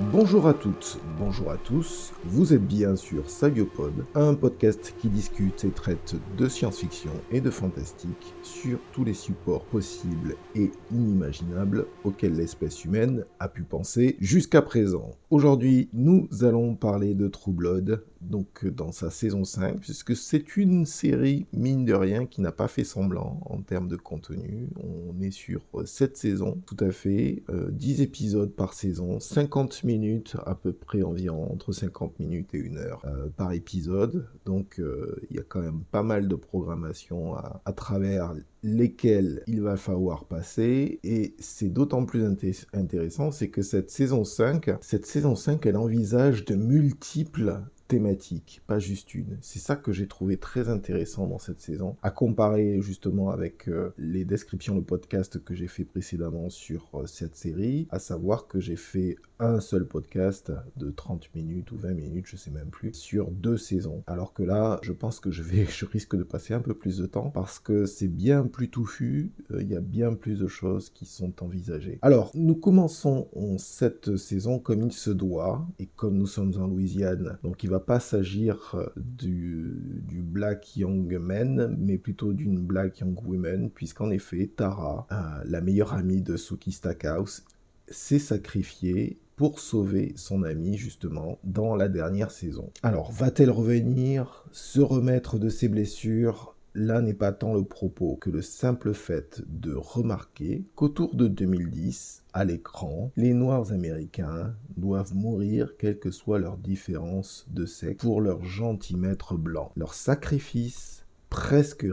Bonjour à toutes, bonjour à tous, vous êtes bien sur Saviopod, un podcast qui discute et traite de science-fiction et de fantastique sur tous les supports possibles et inimaginables auxquels l'espèce humaine a pu penser jusqu'à présent. Aujourd'hui, nous allons parler de True Blood, donc dans sa saison 5, puisque c'est une série, mine de rien, qui n'a pas fait semblant en termes de contenu. On est sur 7 saisons, tout à fait, 10 épisodes par saison, 50 minutes à peu près environ, entre 50 minutes et 1 heure par épisode. Donc il y a quand même pas mal de programmation à travers lesquels il va falloir passer, et c'est d'autant plus intéressant, c'est que cette saison 5, elle envisage de multiples thématiques, pas juste une. C'est ça que j'ai trouvé très intéressant dans cette saison, à comparer justement avec les descriptions de podcast que j'ai fait précédemment sur cette série, à savoir que j'ai fait un seul podcast de 30 minutes ou 20 minutes, je sais même plus, sur 2 saisons. Alors que là, je pense que je risque de passer un peu plus de temps parce que c'est bien plus touffu, il y a bien plus de choses qui sont envisagées. Alors, nous commençons cette saison comme il se doit, et comme nous sommes en Louisiane, donc il va pas s'agir du Black Young Man, mais plutôt d'une Black Young Woman, puisqu'en effet, Tara, la meilleure amie de Sookie Stackhouse, s'est sacrifiée pour sauver son ami, justement, dans la dernière saison. Alors, va-t-elle revenir, se remettre de ses blessures ? Là n'est pas tant le propos que le simple fait de remarquer qu'autour de 2010, à l'écran, les Noirs américains doivent mourir quelle que soit leur différence de sexe pour leur gentil maître blanc. Leur sacrifice presque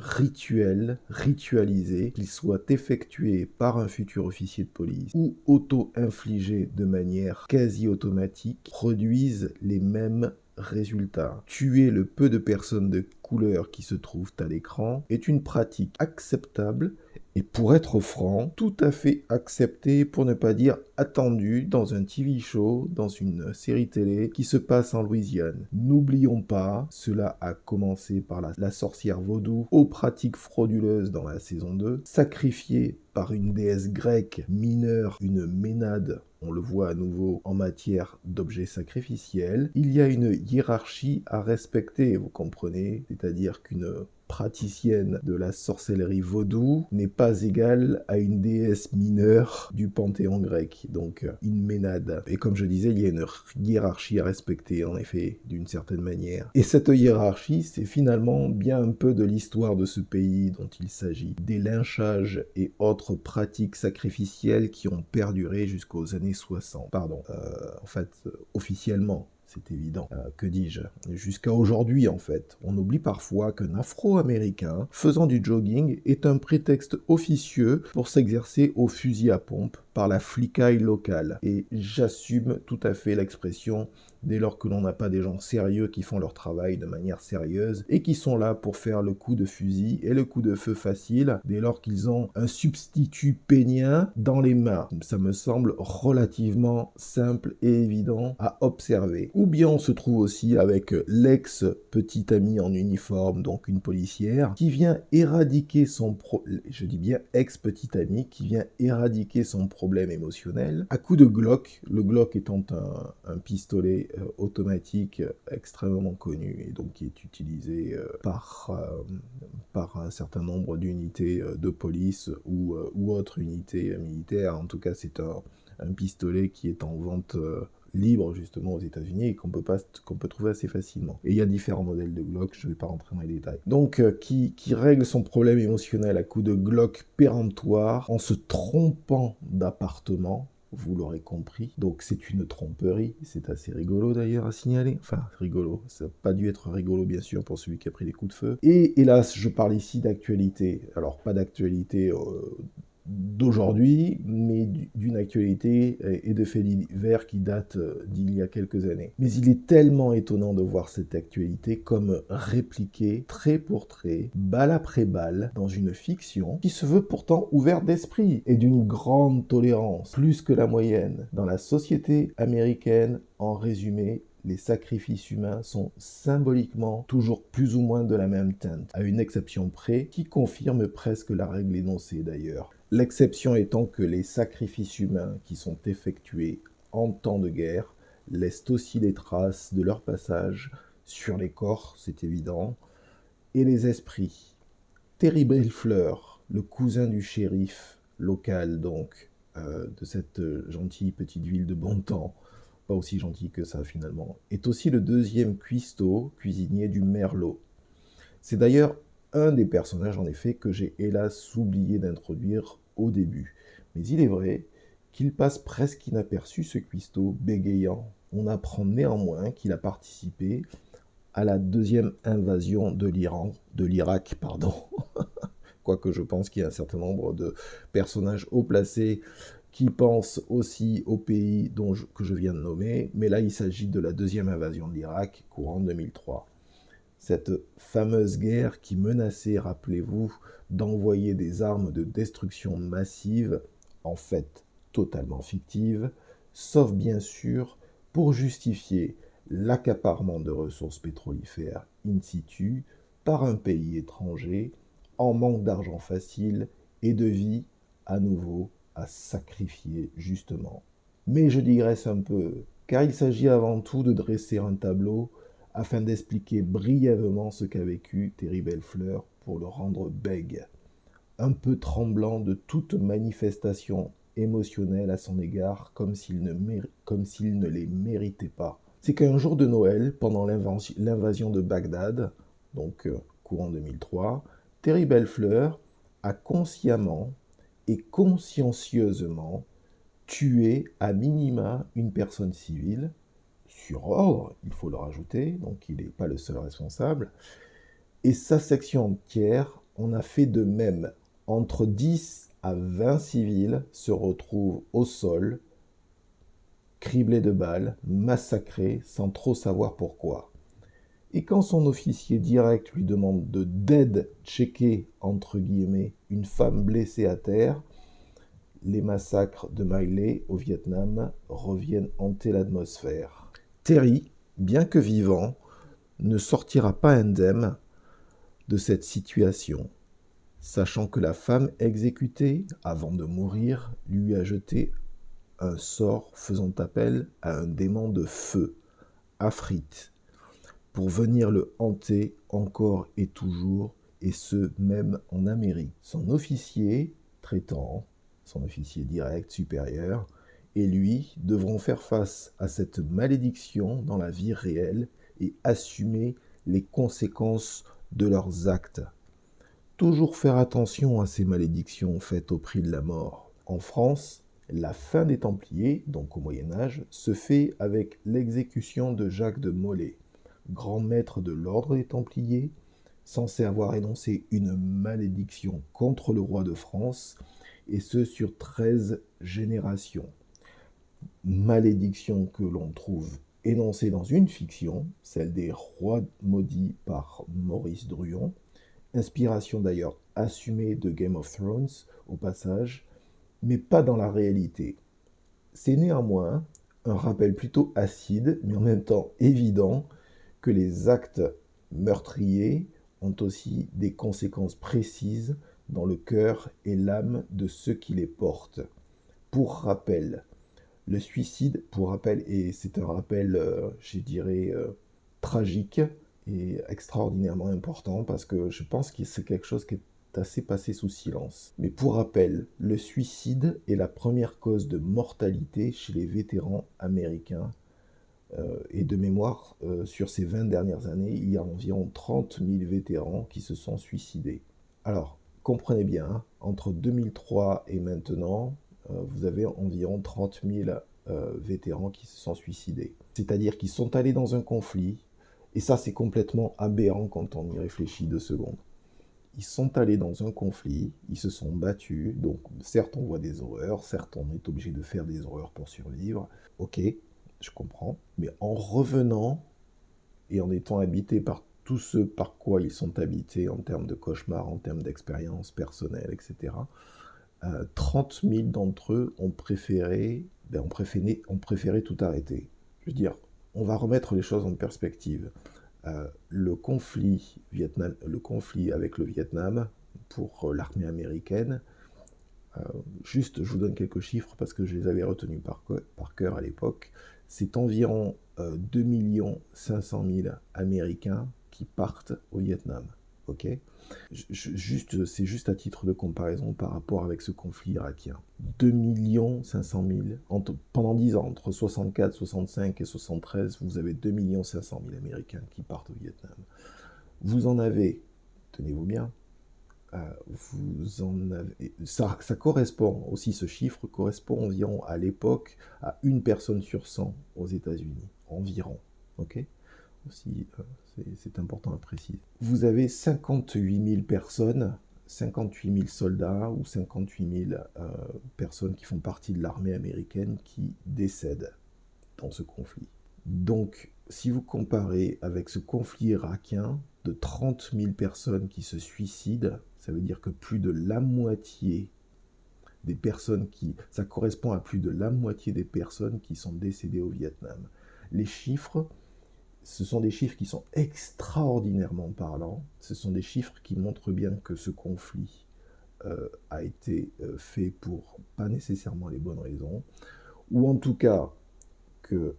ritualisé, qu'il soit effectué par un futur officier de police ou auto-infligé de manière quasi automatique, produisent les mêmes résultats. Tuer le peu de personnes de couleur qui se trouvent à l'écran est une pratique acceptable et, pour être franc, tout à fait acceptée, pour ne pas dire attendue, dans un TV show, dans une série télé qui se passe en Louisiane. N'oublions pas, cela a commencé par la sorcière vaudou aux pratiques frauduleuses dans la saison 2, sacrifiée par une déesse grecque mineure, une ménade. On le voit à nouveau en matière d'objets sacrificiels. Il y a une hiérarchie à respecter, vous comprenez, c'est-à-dire qu'une praticienne de la sorcellerie vaudou n'est pas égale à une déesse mineure du panthéon grec, donc une ménade. Et comme je disais, il y a une hiérarchie à respecter, en effet, d'une certaine manière. Et cette hiérarchie, c'est finalement bien un peu de l'histoire de ce pays dont il s'agit. Des lynchages et autres pratiques sacrificielles qui ont perduré jusqu'aux années 60. Officiellement. C'est évident. Que dis-je ? Jusqu'à aujourd'hui, en fait. On oublie parfois qu'un Afro-Américain faisant du jogging est un prétexte officieux pour s'exercer au fusil à pompe par la flicaille locale. Et j'assume tout à fait l'expression dès lors que l'on n'a pas des gens sérieux qui font leur travail de manière sérieuse et qui sont là pour faire le coup de fusil et le coup de feu facile dès lors qu'ils ont un substitut pénien dans les mains. Ça me semble relativement simple et évident à observer. Ou bien on se trouve aussi avec l'ex-petite amie en uniforme, donc une policière, qui vient éradiquer je dis bien ex-petite amie, qui vient éradiquer son problème émotionnel à coup de Glock, le Glock étant un pistolet automatique extrêmement connu et donc qui est utilisé par un certain nombre d'unités de police ou autres unités militaires. En tout cas, c'est un pistolet qui est en vente libre justement aux États-Unis et qu'on peut trouver assez facilement. Et il y a différents modèles de Glock, je ne vais pas rentrer dans les détails. Donc qui règle son problème émotionnel à coup de Glock péremptoire en se trompant d'appartement. Vous l'aurez compris. Donc c'est une tromperie. C'est assez rigolo d'ailleurs à signaler. Enfin, rigolo. Ça n'a pas dû être rigolo bien sûr pour celui qui a pris les coups de feu. Et hélas, je parle ici d'actualité. Alors pas d'actualité d'aujourd'hui, mais d'une actualité et de faits divers qui datent d'il y a quelques années. Mais il est tellement étonnant de voir cette actualité comme répliquée trait pour trait, balle après balle, dans une fiction qui se veut pourtant ouverte d'esprit et d'une grande tolérance, plus que la moyenne. Dans la société américaine, en résumé, les sacrifices humains sont symboliquement toujours plus ou moins de la même teinte, à une exception près qui confirme presque la règle énoncée d'ailleurs. L'exception étant que les sacrifices humains qui sont effectués en temps de guerre laissent aussi des traces de leur passage sur les corps, c'est évident, et les esprits. Terry Bellefleur, le cousin du shérif local donc, de cette gentille petite ville de Bontemps, pas aussi gentil que ça finalement, est aussi le deuxième cuistot, cuisinier du Merlot. C'est d'ailleurs un des personnages en effet que j'ai hélas oublié d'introduire au début. Mais il est vrai qu'il passe presque inaperçu ce cuistot bégayant. On apprend néanmoins qu'il a participé à la deuxième invasion de l'Irak, pardon. Quoique je pense qu'il y a un certain nombre de personnages haut placés qui pensent aussi au pays que je viens de nommer, mais là il s'agit de la deuxième invasion de l'Irak, courant 2003. Cette fameuse guerre qui menaçait, rappelez-vous, d'envoyer des armes de destruction massive, en fait totalement fictives, sauf bien sûr pour justifier l'accaparement de ressources pétrolifères in situ par un pays étranger en manque d'argent facile et de vie à nouveau à sacrifier justement. Mais je digresse un peu, car il s'agit avant tout de dresser un tableau afin d'expliquer brièvement ce qu'a vécu Terry Bellefleur pour le rendre bègue, un peu tremblant de toute manifestation émotionnelle à son égard, comme s'il ne les méritait pas. C'est qu'un jour de Noël, pendant l'invasion de Bagdad, donc courant 2003, Terry Bellefleur a consciemment et consciencieusement tué à minima une personne civile, sur ordre, il faut le rajouter, donc il n'est pas le seul responsable, et sa section entière en a fait de même. Entre 10 à 20 civils se retrouvent au sol, criblés de balles, massacrés sans trop savoir pourquoi. Et quand son officier direct lui demande de dead-checker, entre guillemets, une femme blessée à terre, les massacres de My au Vietnam reviennent hanter l'atmosphère. Terry, bien que vivant, ne sortira pas indemne de cette situation, sachant que la femme exécutée, avant de mourir, lui a jeté un sort faisant appel à un démon de feu, Afrit, pour venir le hanter encore et toujours, et ce même en Amérique. Son officier traitant, son officier direct supérieur, et lui devront faire face à cette malédiction dans la vie réelle et assumer les conséquences de leurs actes. Toujours faire attention à ces malédictions faites au prix de la mort. En France, la fin des Templiers, donc au Moyen-Âge, se fait avec l'exécution de Jacques de Molay, grand maître de l'ordre des Templiers, censé avoir énoncé une malédiction contre le roi de France, et ce sur 13 générations. Malédiction que l'on trouve énoncée dans une fiction, celle des rois maudits par Maurice Druon, inspiration d'ailleurs assumée de Game of Thrones au passage, mais pas dans la réalité. C'est néanmoins un rappel plutôt acide, mais en même temps évident, que les actes meurtriers ont aussi des conséquences précises dans le cœur et l'âme de ceux qui les portent. Pour rappel, le suicide, et c'est un rappel, je dirais, tragique et extraordinairement important parce que je pense que c'est quelque chose qui est assez passé sous silence. Mais pour rappel, le suicide est la première cause de mortalité chez les vétérans américains. Et de mémoire, sur ces 20 dernières années, il y a environ 30 000 vétérans qui se sont suicidés. Alors, comprenez bien, hein, entre 2003 et maintenant, vous avez environ 30 000 vétérans qui se sont suicidés. C'est-à-dire qu'ils sont allés dans un conflit, et ça c'est complètement aberrant quand on y réfléchit 2 secondes. Ils sont allés dans un conflit, ils se sont battus, donc certes on voit des horreurs, certes on est obligé de faire des horreurs pour survivre, ok, je comprends, mais en revenant et en étant habités par tout ce par quoi ils sont habités en termes de cauchemars, en termes d'expérience personnelle, etc., 30 000 d'entre eux ont préféré tout arrêter. Je veux dire, on va remettre les choses en perspective. Le conflit, le conflit avec le Vietnam pour l'armée américaine Juste, je vous donne quelques chiffres parce que je les avais retenus par cœur à l'époque. C'est environ 2 500 000 Américains qui partent au Vietnam. Ok. C'est juste à titre de comparaison par rapport avec ce conflit irakien. 2 500 000, pendant 10 ans, entre 64, 65 et 73, vous avez 2 500 000 Américains qui partent au Vietnam. Vous en avez, tenez-vous bien, vous en avez, ça correspond aussi, ce chiffre correspond environ à l'époque à une personne sur 100 aux États-Unis, environ. Ok. Aussi, c'est important à préciser. Vous avez 58 000 personnes, 58 000 soldats ou 58 000 personnes qui font partie de l'armée américaine qui décèdent dans ce conflit. Donc, si vous comparez avec ce conflit irakien de 30 000 personnes qui se suicident, ça veut dire que plus de la moitié des personnes ça correspond à plus de la moitié des personnes qui sont décédées au Vietnam. Les chiffres, ce sont des chiffres qui sont extraordinairement parlants. Ce sont des chiffres qui montrent bien que ce conflit a été fait pour pas nécessairement les bonnes raisons, ou en tout cas que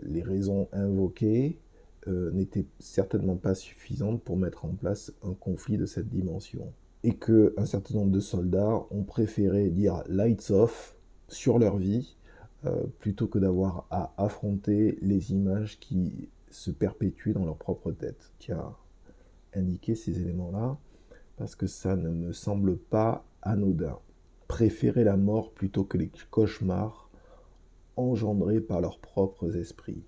les raisons invoquées n'étaient certainement pas suffisantes pour mettre en place un conflit de cette dimension. Et qu'un certain nombre de soldats ont préféré dire « lights off » sur leur vie, plutôt que d'avoir à affronter les images qui se perpétuent dans leur propre tête. Tiens, indiquer ces éléments-là, parce que ça ne me semble pas anodin. Préférer la mort plutôt que les cauchemars engendrés par leurs propres esprits.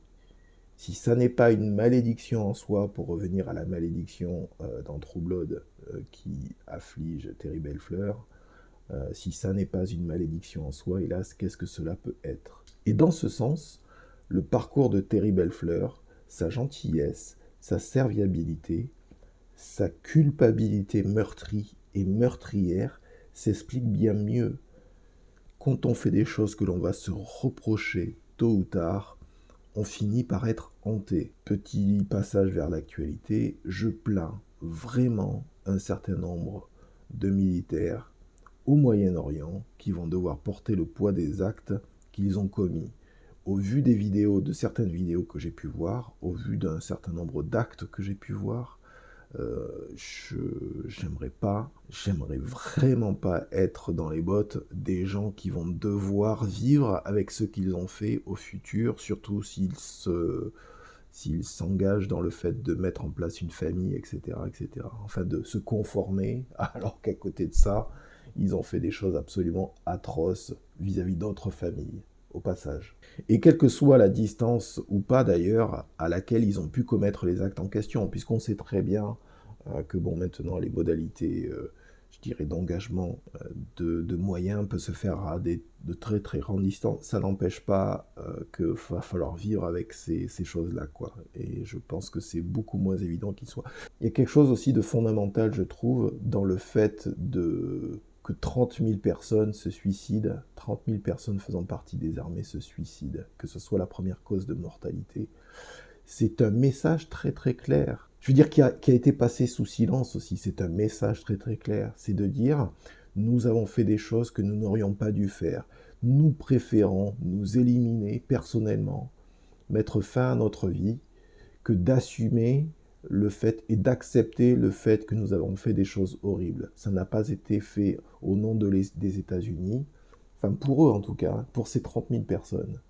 Si ça n'est pas une malédiction en soi, pour revenir à la malédiction dans True Blood qui afflige Terry Belfleur, si ça n'est pas une malédiction en soi, hélas, qu'est-ce que cela peut être? Et dans ce sens, le parcours de Terry Belfleur, sa gentillesse, sa serviabilité, sa culpabilité meurtrie et meurtrière s'explique bien mieux. Quand on fait des choses que l'on va se reprocher tôt ou tard, on finit par être hanté. Petit passage vers l'actualité, je plains vraiment un certain nombre de militaires au Moyen-Orient qui vont devoir porter le poids des actes qu'ils ont commis. Au vu des vidéos, de certaines vidéos que j'ai pu voir, au vu d'un certain nombre d'actes que j'ai pu voir, j'aimerais vraiment pas être dans les bottes des gens qui vont devoir vivre avec ce qu'ils ont fait au futur, surtout s'ils s'engagent dans le fait de mettre en place une famille, etc., etc. Enfin, de se conformer, alors qu'à côté de ça, ils ont fait des choses absolument atroces vis-à-vis d'autres familles, au passage. Et quelle que soit la distance ou pas d'ailleurs à laquelle ils ont pu commettre les actes en question, puisqu'on sait très bien que bon, maintenant les modalités, je dirais, d'engagement de moyens peut se faire à de très très grandes distances. Ça n'empêche pas qu'il va falloir vivre avec ces choses-là, quoi. Et je pense que c'est beaucoup moins évident qu'il soit. Il y a quelque chose aussi de fondamental, je trouve, dans le fait que 30 000 personnes se suicident, 30 000 personnes faisant partie des armées se suicident, que ce soit la première cause de mortalité. C'est un message très très clair. Je veux dire, qui a été passé sous silence aussi. C'est un message très très clair. C'est de dire, nous avons fait des choses que nous n'aurions pas dû faire. Nous préférons nous éliminer personnellement, mettre fin à notre vie, que d'assumer le fait et d'accepter le fait que nous avons fait des choses horribles. Ça n'a pas été fait au nom des États-Unis, enfin pour eux en tout cas, pour ces 30 000 personnes.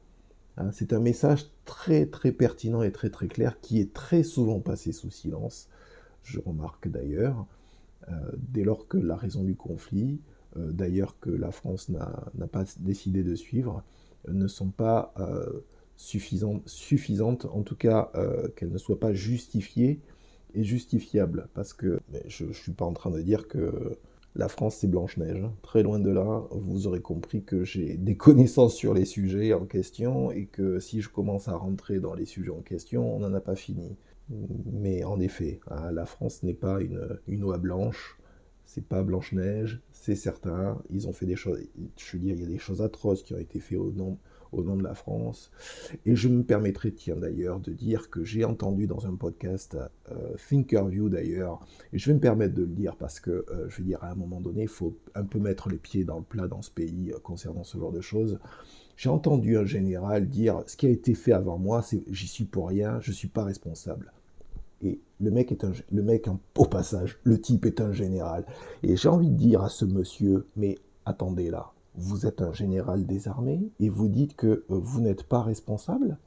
C'est un message très très pertinent et très très clair qui est très souvent passé sous silence. Je remarque d'ailleurs, dès lors que la raison du conflit, d'ailleurs que la France n'a pas décidé de suivre, ne sont pas suffisantes, en tout cas qu'elles ne soient pas justifiées et justifiables. Parce que je ne suis pas en train de dire que la France, c'est Blanche-Neige. Très loin de là, vous aurez compris que j'ai des connaissances sur les sujets en question et que si je commence à rentrer dans les sujets en question, on n'en a pas fini. Mais en effet, la France n'est pas une oie blanche, c'est pas Blanche-Neige, c'est certain. Ils ont fait des choses, je veux dire, il y a des choses atroces qui ont été faites au nom de la France. Et je me permettrai, tiens d'ailleurs, de dire que j'ai entendu dans un podcast, Thinkerview d'ailleurs, et je vais me permettre de le dire parce que, je veux dire, à un moment donné, il faut un peu mettre les pieds dans le plat dans ce pays concernant ce genre de choses. J'ai entendu un général dire, ce qui a été fait avant moi, j'y suis pour rien, je ne suis pas responsable. Et le mec, au passage, le type est un général. Et j'ai envie de dire à ce monsieur, mais attendez là, vous êtes un général des armées et vous dites que vous n'êtes pas responsable?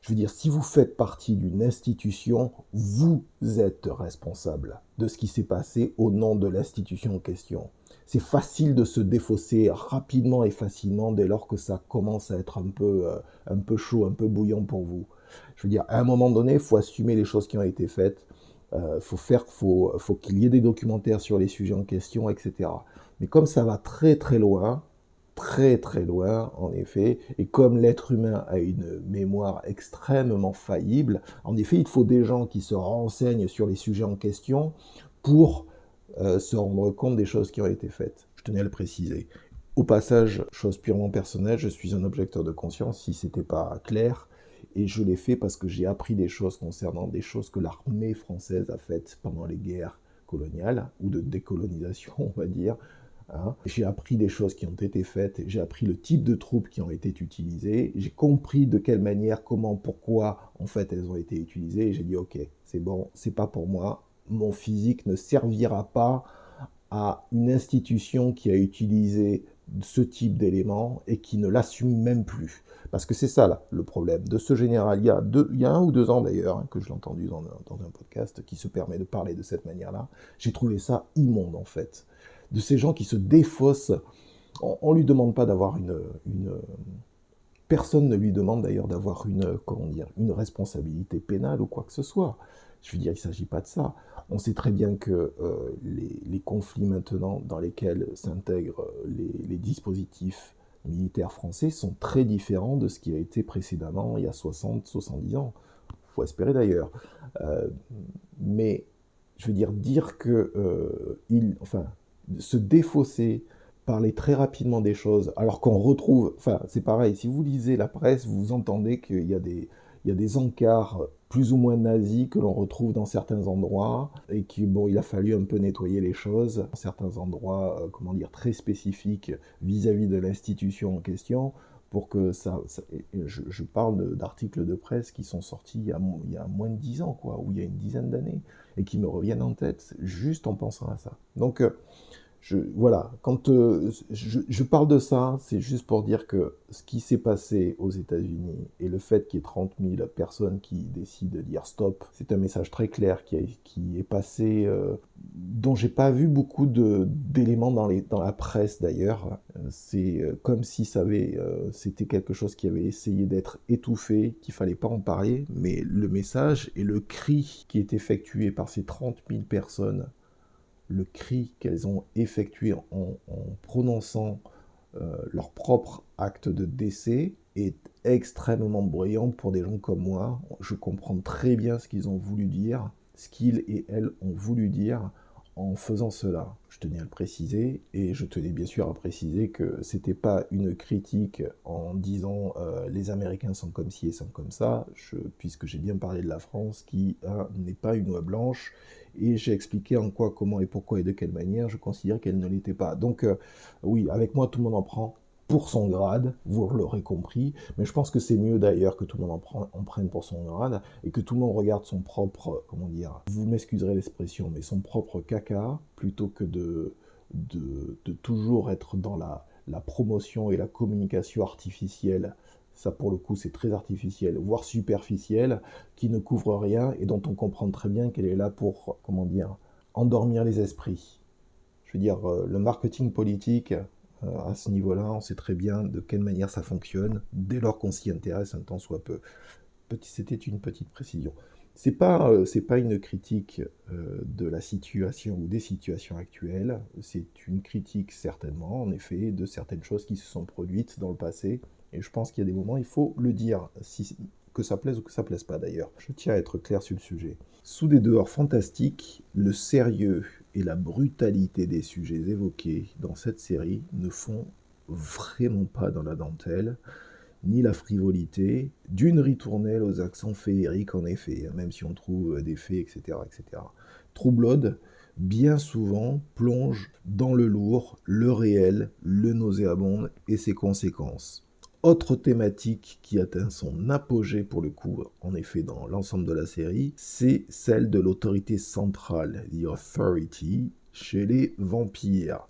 Je veux dire, si vous faites partie d'une institution, vous êtes responsable de ce qui s'est passé au nom de l'institution en question. C'est facile de se défausser rapidement et facilement dès lors que ça commence à être un peu chaud, un peu bouillant pour vous. Je veux dire, à un moment donné, il faut assumer les choses qui ont été faites. Faut qu'il y ait des documentaires sur les sujets en question, etc. Mais comme ça va très très loin, en effet, et comme l'être humain a une mémoire extrêmement faillible, en effet, il faut des gens qui se renseignent sur les sujets en question pour se rendre compte des choses qui ont été faites. Je tenais à le préciser. Au passage, chose purement personnelle, je suis un objecteur de conscience, si c'était pas clair, et je l'ai fait parce que j'ai appris des choses concernant des choses que l'armée française a faites pendant les guerres coloniales, ou de décolonisation, on va dire. Hein. J'ai appris des choses qui ont été faites, j'ai appris le type de troupes qui ont été utilisées, j'ai compris de quelle manière, comment, pourquoi, en fait, elles ont été utilisées, et j'ai dit, ok, c'est bon, c'est pas pour moi, mon physique ne servira pas à une institution qui a utilisé ce type d'éléments et qui ne l'assume même plus. Parce que c'est ça, là, le problème. De ce général, il y a 1 ou 2 ans d'ailleurs, hein, que je l'ai entendu dans un podcast qui se permet de parler de cette manière-là, j'ai trouvé ça immonde, en fait. De ces gens qui se défaussent. On ne lui demande pas d'avoir Personne ne lui demande d'ailleurs d'avoir une responsabilité pénale ou quoi que ce soit. Je veux dire, il ne s'agit pas de ça. On sait très bien que les conflits maintenant dans lesquels s'intègrent les dispositifs militaires français sont très différents de ce qui a été précédemment, il y a 60, 70 ans. Il faut espérer d'ailleurs. Euh, mais, je veux dire que se défausser, parler très rapidement des choses, alors qu'on retrouve, enfin c'est pareil, si vous lisez la presse, vous entendez il y a des encarts plus ou moins nazis que l'on retrouve dans certains endroits, et il a fallu un peu nettoyer les choses, dans certains endroits, très spécifiques vis-à-vis de l'institution en question, pour que je parle d'articles de presse qui sont sortis il y a moins de 10 ans, quoi, ou il y a une dizaine d'années, et qui me reviennent en tête juste en pensant à ça. Donc, voilà, quand je parle de ça, c'est juste pour dire que ce qui s'est passé aux États-Unis et le fait qu'il y ait 30 000 personnes qui décident de dire stop, c'est un message très clair qui est passé, dont j'ai pas vu beaucoup d'éléments dans la presse d'ailleurs. C'est comme si c'était quelque chose qui avait essayé d'être étouffé, qu'il fallait pas en parler, mais le message et le cri qui est effectué par ces 30 000 personnes, le cri qu'elles ont effectué en prononçant leur propre acte de décès est extrêmement bruyant pour des gens comme moi. Je comprends très bien ce qu'ils ont voulu dire, ce qu'ils et elles ont voulu dire en faisant cela. Je tenais à le préciser, et je tenais bien sûr à préciser que c'était pas une critique en disant les Américains sont comme ci et sont comme ça, puisque j'ai bien parlé de la France qui n'est pas une oie blanche, et j'ai expliqué en quoi, comment et pourquoi et de quelle manière je considère qu'elle ne l'était pas. Donc oui, avec moi tout le monde en prend pour son grade, vous l'aurez compris, mais je pense que c'est mieux d'ailleurs que tout le monde en prenne pour son grade, et que tout le monde regarde son propre, vous m'excuserez l'expression, mais son propre caca, plutôt que de toujours être dans la promotion et la communication artificielle. Ça pour le coup c'est très artificiel, voire superficiel, qui ne couvre rien et dont on comprend très bien qu'elle est là pour, endormir les esprits. Je veux dire, le marketing politique, à ce niveau-là, on sait très bien de quelle manière ça fonctionne, dès lors qu'on s'y intéresse un tant soit peu. C'était une petite précision. C'est pas une critique de la situation ou des situations actuelles, c'est une critique certainement, en effet, de certaines choses qui se sont produites dans le passé, et je pense qu'il y a des moments, il faut le dire, que ça plaise ou que ça plaise pas d'ailleurs. Je tiens à être clair sur le sujet. Sous des dehors fantastiques, le sérieux et la brutalité des sujets évoqués dans cette série ne font vraiment pas dans la dentelle, ni la frivolité d'une ritournelle aux accents féeriques en effet, même si on trouve des fées, etc. etc. True Blood, bien souvent, plonge dans le lourd, le réel, le nauséabond et ses conséquences. Autre thématique qui atteint son apogée pour le coup, en effet, dans l'ensemble de la série, c'est celle de l'autorité centrale, the authority, chez les vampires.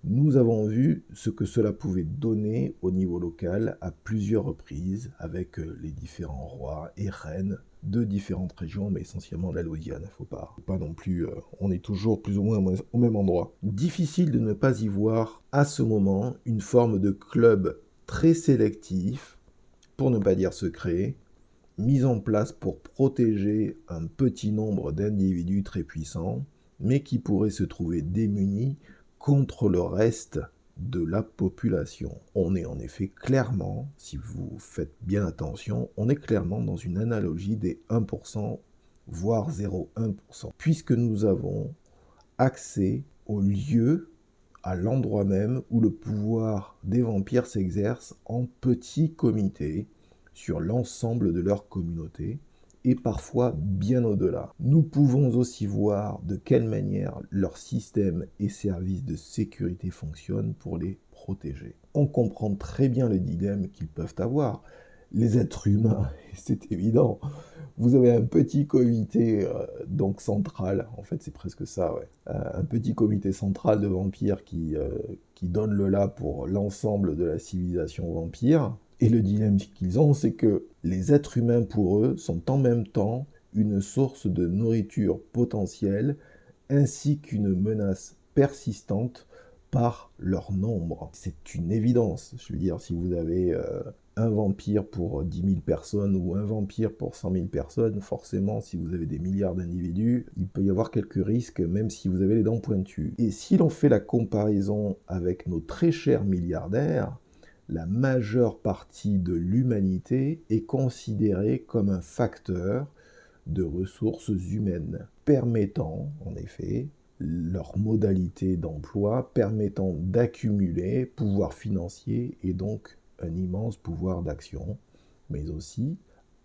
Nous avons vu ce que cela pouvait donner au niveau local à plusieurs reprises avec les différents rois et reines de différentes régions, mais essentiellement la Louisiane, faut pas non plus, on est toujours plus ou moins au même endroit. Difficile de ne pas y voir à ce moment une forme de club très sélectif, pour ne pas dire secret, mis en place pour protéger un petit nombre d'individus très puissants, mais qui pourraient se trouver démunis contre le reste de la population. On est en effet clairement, si vous faites bien attention, on est clairement dans une analogie des 1%, voire 0,1%, puisque nous avons accès au lieu, à l'endroit même où le pouvoir des vampires s'exerce en petits comités sur l'ensemble de leur communauté et parfois bien au-delà. Nous pouvons aussi voir de quelle manière leur système et services de sécurité fonctionnent pour les protéger. On comprend très bien le dilemme qu'ils peuvent avoir. Les êtres humains, c'est évident. Vous avez un petit comité donc central, en fait c'est presque ça, ouais. Un petit comité central de vampires qui donne le là pour l'ensemble de la civilisation vampire. Et le dilemme qu'ils ont, c'est que les êtres humains pour eux sont en même temps une source de nourriture potentielle ainsi qu'une menace persistante par leur nombre. C'est une évidence. Je veux dire, si vous avez un vampire pour 10 000 personnes ou un vampire pour 100 000 personnes, forcément, si vous avez des milliards d'individus, il peut y avoir quelques risques, même si vous avez les dents pointues. Et si l'on fait la comparaison avec nos très chers milliardaires, la majeure partie de l'humanité est considérée comme un facteur de ressources humaines, permettant, en effet, leur modalité d'emploi, permettant d'accumuler pouvoir financier et donc un immense pouvoir d'action, mais aussi,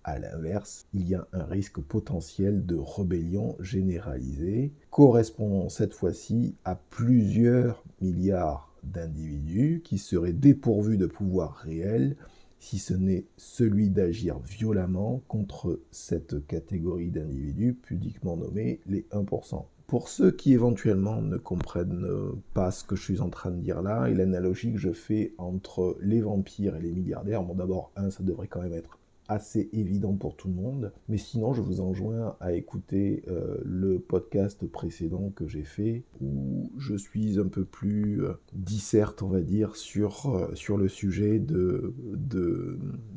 à l'inverse, il y a un risque potentiel de rébellion généralisée, correspondant cette fois-ci à plusieurs milliards d'individus qui seraient dépourvus de pouvoir réel, si ce n'est celui d'agir violemment contre cette catégorie d'individus pudiquement nommés les 1%. Pour ceux qui éventuellement ne comprennent pas ce que je suis en train de dire là, et l'analogie que je fais entre les vampires et les milliardaires, bon d'abord, ça devrait quand même être assez évident pour tout le monde, mais sinon je vous enjoins à écouter le podcast précédent que j'ai fait, où je suis un peu plus disserte, on va dire, sur le sujet de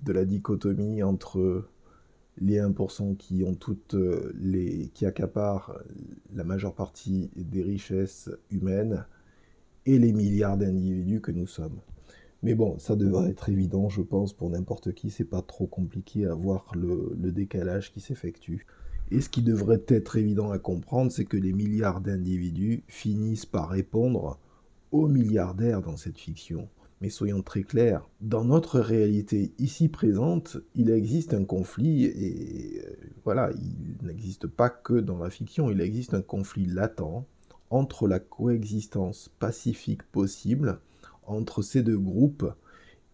la dichotomie entre les 1% qui ont qui accaparent la majeure partie des richesses humaines et les milliards d'individus que nous sommes. Mais bon, ça devrait être évident, je pense, pour n'importe qui, c'est pas trop compliqué à voir le décalage qui s'effectue. Et ce qui devrait être évident à comprendre, c'est que les milliards d'individus finissent par répondre aux milliardaires dans cette fiction. Mais soyons très clairs, dans notre réalité ici présente, il existe un conflit, et voilà, il n'existe pas que dans la fiction, il existe un conflit latent entre la coexistence pacifique possible entre ces deux groupes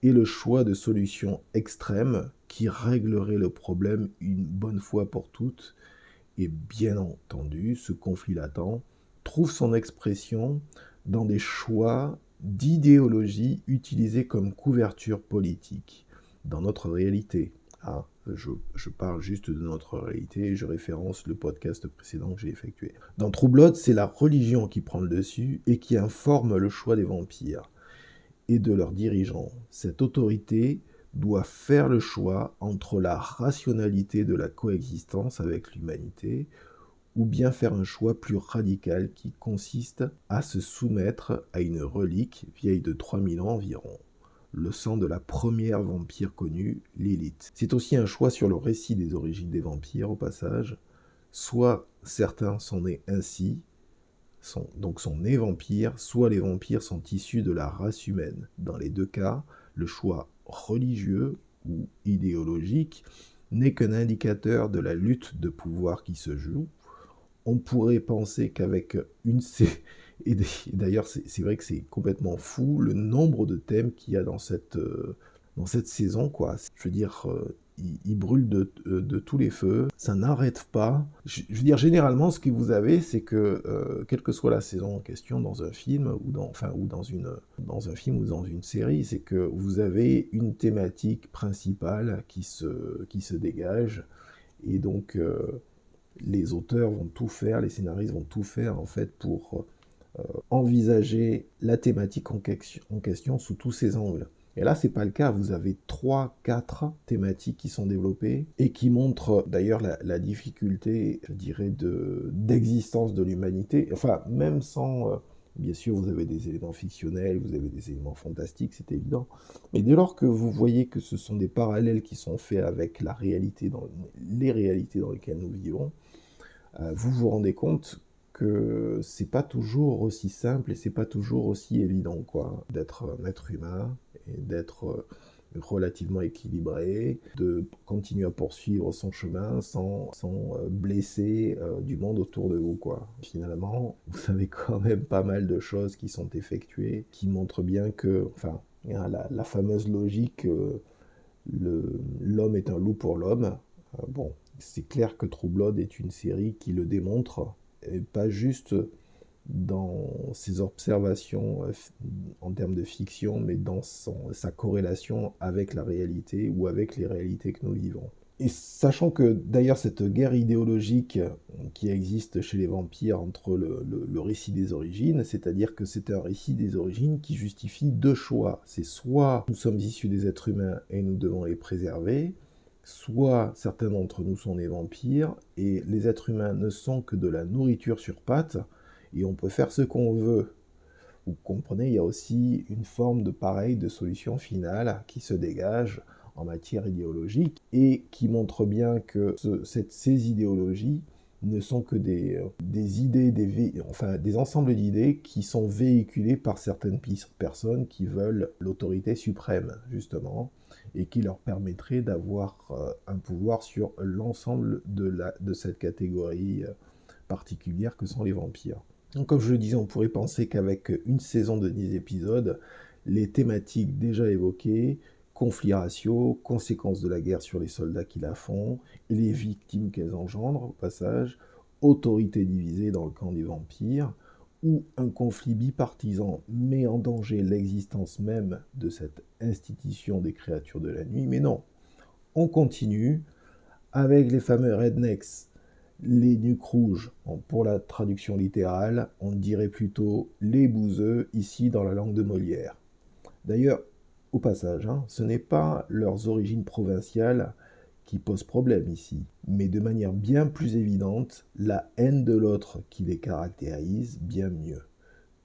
et le choix de solutions extrêmes qui régleraient le problème une bonne fois pour toutes. Et bien entendu, ce conflit latent trouve son expression dans des choix d'idéologie utilisés comme couverture politique dans notre réalité. Je parle juste de notre réalité et je référence le podcast précédent que j'ai effectué. Dans True Blood, c'est la religion qui prend le dessus et qui informe le choix des vampires et de leurs dirigeants. Cette autorité doit faire le choix entre la rationalité de la coexistence avec l'humanité ou bien faire un choix plus radical qui consiste à se soumettre à une relique vieille de 3000 ans environ, le sang de la première vampire connue, Lilith. C'est aussi un choix sur le récit des origines des vampires au passage. Soit certains sont nés ainsi, sont nés vampires, soit les vampires sont issus de la race humaine. Dans les deux cas, le choix religieux ou idéologique n'est qu'un indicateur de la lutte de pouvoir qui se joue. On pourrait penser qu'avec et d'ailleurs c'est vrai que c'est complètement fou le nombre de thèmes qu'il y a dans cette saison, quoi. Je veux dire, il brûle de tous les feux, ça n'arrête pas. Je veux dire, généralement, ce que vous avez, c'est que, quelle que soit la saison en question dans un film, ou dans un film ou dans une série, c'est que vous avez une thématique principale qui se dégage, et donc les auteurs vont tout faire, les scénaristes vont tout faire, en fait, pour envisager la thématique en question sous tous ses angles. Et là, c'est pas le cas. Vous avez 3-4 thématiques qui sont développées et qui montrent d'ailleurs la difficulté, je dirais, d'existence de l'humanité. Enfin, même sans... bien sûr, vous avez des éléments fictionnels, vous avez des éléments fantastiques, c'est évident. Mais dès lors que vous voyez que ce sont des parallèles qui sont faits avec les réalités dans lesquelles nous vivons, vous vous rendez compte que c'est pas toujours aussi simple et c'est pas toujours aussi évident, quoi, d'être un être humain et d'être relativement équilibré, de continuer à poursuivre son chemin sans blesser du monde autour de vous, quoi. Finalement, vous avez quand même pas mal de choses qui sont effectuées, qui montrent bien que, enfin, la fameuse logique, l'homme est un loup pour l'homme. Bon, c'est clair que True Blood est une série qui le démontre, et pas juste dans ses observations en termes de fiction, mais dans sa corrélation avec la réalité ou avec les réalités que nous vivons. Et sachant que d'ailleurs cette guerre idéologique qui existe chez les vampires entre le récit des origines, c'est-à-dire que c'est un récit des origines qui justifie deux choix. C'est soit nous sommes issus des êtres humains et nous devons les préserver, soit certains d'entre nous sont des vampires et les êtres humains ne sont que de la nourriture sur pattes et on peut faire ce qu'on veut. Vous comprenez, il y a aussi une forme de solution finale qui se dégage en matière idéologique et qui montre bien que ces idéologies ne sont que des idées, des ensembles d'idées qui sont véhiculées par certaines personnes qui veulent l'autorité suprême, justement, et qui leur permettrait d'avoir un pouvoir sur l'ensemble de cette catégorie particulière que sont les vampires. Donc, comme je le disais, on pourrait penser qu'avec une saison de 10 épisodes, les thématiques déjà évoquées, conflits raciaux, conséquences de la guerre sur les soldats qui la font, et les victimes qu'elles engendrent, au passage, autorité divisée dans le camp des vampires, où un conflit bipartisan met en danger l'existence même de cette institution des créatures de la nuit. Mais non, on continue avec les fameux rednecks, les nuques rouges. Bon, pour la traduction littérale, on dirait plutôt les bouseux, ici dans la langue de Molière. D'ailleurs, au passage, ce n'est pas leurs origines provinciales qui posent problème ici, mais de manière bien plus évidente, la haine de l'autre qui les caractérise bien mieux.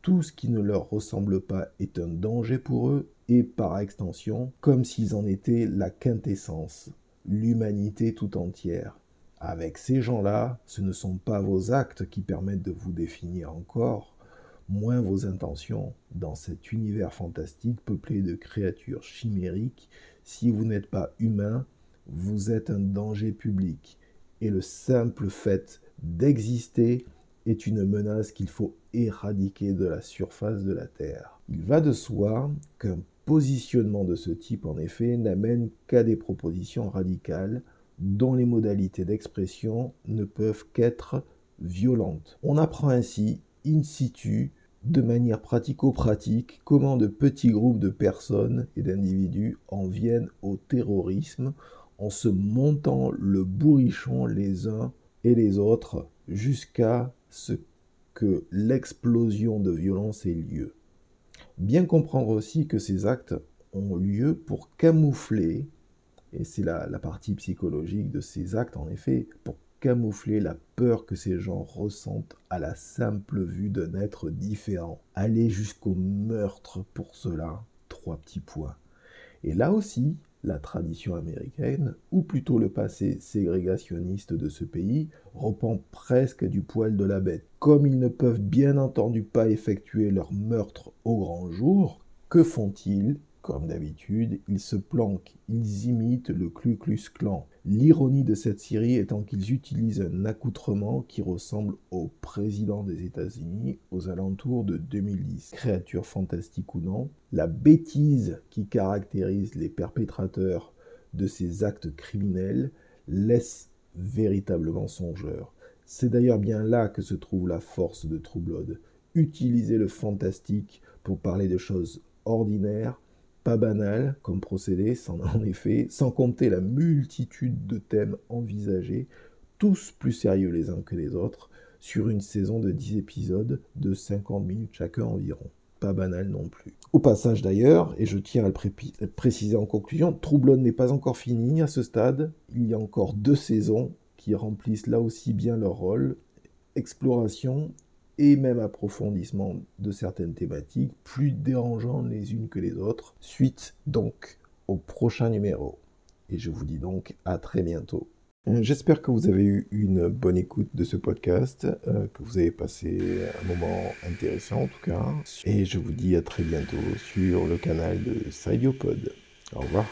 Tout ce qui ne leur ressemble pas est un danger pour eux, et par extension, comme s'ils en étaient la quintessence, l'humanité tout entière. Avec ces gens-là, ce ne sont pas vos actes qui permettent de vous définir encore, moins vos intentions dans cet univers fantastique peuplé de créatures chimériques. Si vous n'êtes pas humain, vous êtes un danger public. Et le simple fait d'exister est une menace qu'il faut éradiquer de la surface de la Terre. Il va de soi qu'un positionnement de ce type, en effet, n'amène qu'à des propositions radicales dont les modalités d'expression ne peuvent qu'être violentes. On apprend ainsi, in situ, de manière pratico-pratique, comment de petits groupes de personnes et d'individus en viennent au terrorisme en se montant le bourrichon les uns et les autres jusqu'à ce que l'explosion de violence ait lieu. Bien comprendre aussi que ces actes ont lieu pour camoufler, et c'est la partie psychologique de ces actes en effet, pour camoufler la peur que ces gens ressentent à la simple vue d'un être différent. Aller jusqu'au meurtre pour cela, 3 petits points. Et là aussi, la tradition américaine, ou plutôt le passé ségrégationniste de ce pays, reprend presque du poil de la bête. Comme ils ne peuvent bien entendu pas effectuer leur meurtre au grand jour, que font-ils ? Comme d'habitude, ils se planquent, ils imitent le Ku Klux Klan. L'ironie de cette série étant qu'ils utilisent un accoutrement qui ressemble au président des États-Unis aux alentours de 2010. Créature fantastique ou non, la bêtise qui caractérise les perpétrateurs de ces actes criminels laisse véritablement songeur. C'est d'ailleurs bien là que se trouve la force de True Blood. Utiliser le fantastique pour parler de choses ordinaires, pas banales comme procédé, en effet, sans compter la multitude de thèmes envisagés, tous plus sérieux les uns que les autres, sur une saison de 10 épisodes de 50 minutes chacun environ. Pas banal non plus. Au passage d'ailleurs, et je tiens à le préciser en conclusion, True Blood n'est pas encore fini à ce stade. Il y a encore 2 saisons qui remplissent là aussi bien leur rôle, exploration et même approfondissement de certaines thématiques, plus dérangeantes les unes que les autres. Suite donc au prochain numéro. Et je vous dis donc à très bientôt. J'espère que vous avez eu une bonne écoute de ce podcast, que vous avez passé un moment intéressant en tout cas. Et je vous dis à très bientôt sur le canal de Sagiopod. Au revoir.